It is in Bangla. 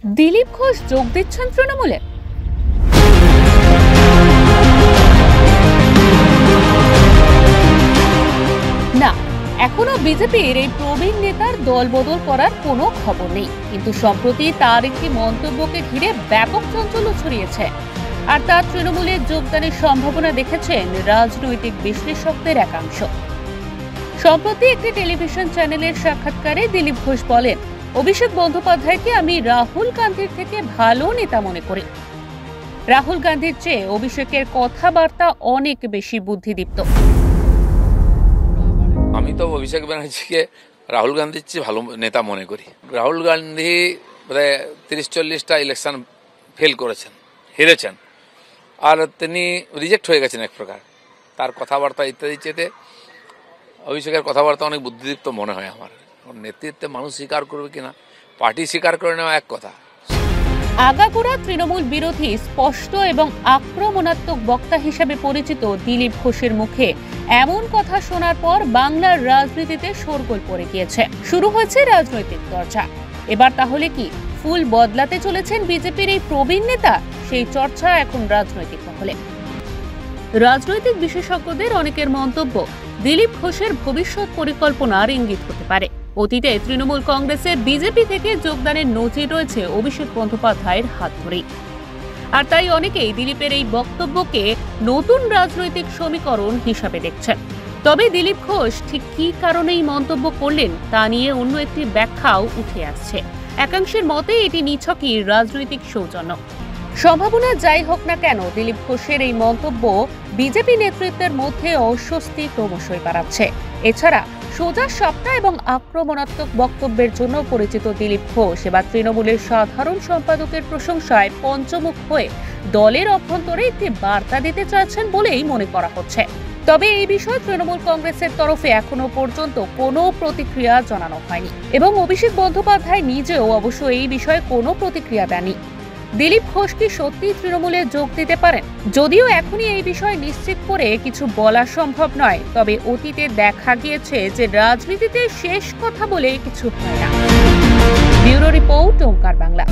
দিলীপ ঘোষ যোগ দিচ্ছেন তৃণমূলে। না, এখনো বিজেপির এই প্রবীণ নেতার দলবদল করার কোনো খবর নেই, কিন্তু সম্প্রতি তার একটি মন্তব্যকে ঘিরে ব্যাপক চাঞ্চল্য ছড়িয়েছে। আর তার তৃণমূলে যোগদানের সম্ভাবনা দেখেছেন রাজনৈতিক বিশ্লেষকদের একাংশ। সম্প্রতি একটি টেলিভিশন চ্যানেলের সাক্ষাৎকারে দিলীপ ঘোষ বলেন, অভিষেক বন্দ্যোপাধ্যায়কে আমি রাহুল গান্ধীর থেকে ভালো নেতা মনে করি। রাহুল গান্ধীর চেয়ে অভিষেকের কথাবার্তা অনেক বেশি বুদ্ধিদীপ্ত। আমি তো অভিষেক ব্যানার্জিকে রাহুল গান্ধীর চেয়ে ভালো নেতা মনে করি। রাহুল গান্ধী প্রায় 30-40টা ইলেকশন ফেল করেছেন, হেরেছেন, আর তিনি রিজেক্ট হয়ে গেছেন এক প্রকার। তার কথাবার্তা ইত্যাদি চেতে অভিষেকের কথাবার্তা অনেক বুদ্ধিদীপ্ত মনে হয় আমার। নেতৃত্বে মানুষ স্বীকার করবে কিনা, পার্টি স্বীকার করে নেওয়া এক কথা। আগাগোড়া তৃণমূল বিরোধী, স্পষ্ট এবং আক্রমণাত্মক বক্তা হিসেবে পরিচিত দিলীপ ঘোষের মুখে এমন কথা শোনার পর বাংলার রাজনীতিতে শোরগোল পড়ে গিয়েছে। শুরু হয়েছে রাজনৈতিক চর্চা। এবার তাহলে কি ফুল বদলাতে চলেছেন বিজেপির এই প্রবীণ নেতা? সেই চর্চা এখন রাজনৈতিক মহলে। রাজনৈতিক বিশেষজ্ঞদের অনেকের মন্তব্য, দিলীপ ঘোষের ভবিষ্যৎ পরিকল্পনার ইঙ্গিত হতে পারে। অতীতে তৃণমূল কংগ্রেসে বিজেপি থেকে যোগদানের নজির রয়েছে অভিষেক বন্দ্যোপাধ্যায়ের হাত ধরেই। আর তাই অনেকেই দিলীপের এই বক্তব্যকে নতুন রাজনৈতিক সমীকরণ হিসাবে দেখছেন। তবে দিলীপ ঘোষ ঠিক কী কারণেই মন্তব্য করলেন তা নিয়ে অন্য একটি ব্যাখ্যাও উঠে আসছে। একাংশের মতে এটি নিছকই রাজনৈতিক সৌজন্য। সম্ভাবনা যাই হোক না কেন, দিলীপ ঘোষের এই মন্তব্য বিজেপি নেতৃত্বের মধ্যে অস্বস্তি ক্রমশই বাড়াচ্ছে। এছাড়া সোজা সাপটা এবং আক্রমণাত্মক বক্তব্যের জন্য পরিচিত দিলীপ ঘোষ এবার তৃণমূলের সাধারণ সম্পাদকের প্রশংসায় পঞ্চমুখ হয়ে দলের অভ্যন্তরে একটি বার্তা দিতে চাইছেন বলেই মনে করা হচ্ছে। তবে এই বিষয়ে তৃণমূল কংগ্রেসের তরফে এখনো পর্যন্ত কোনো প্রতিক্রিয়া জানানো হয়নি এবং অভিষেক বন্দ্যোপাধ্যায় নিজেও অবশ্য এই বিষয়ে কোনো প্রতিক্রিয়া দেননি। দিলীপ ঘোষ কি সত্যি তৃণমূলে যোগ দিতে পারেন? যদিও এখনই এই বিষয়ে নিশ্চিত করে কিছু বলা সম্ভব নয়, তবে অতীতে দেখা গিয়েছে যে রাজনীতিতে শেষ কথা বলে কিছু হয় না। ব্যুরো রিপোর্ট, ওঙ্কার বাংলা।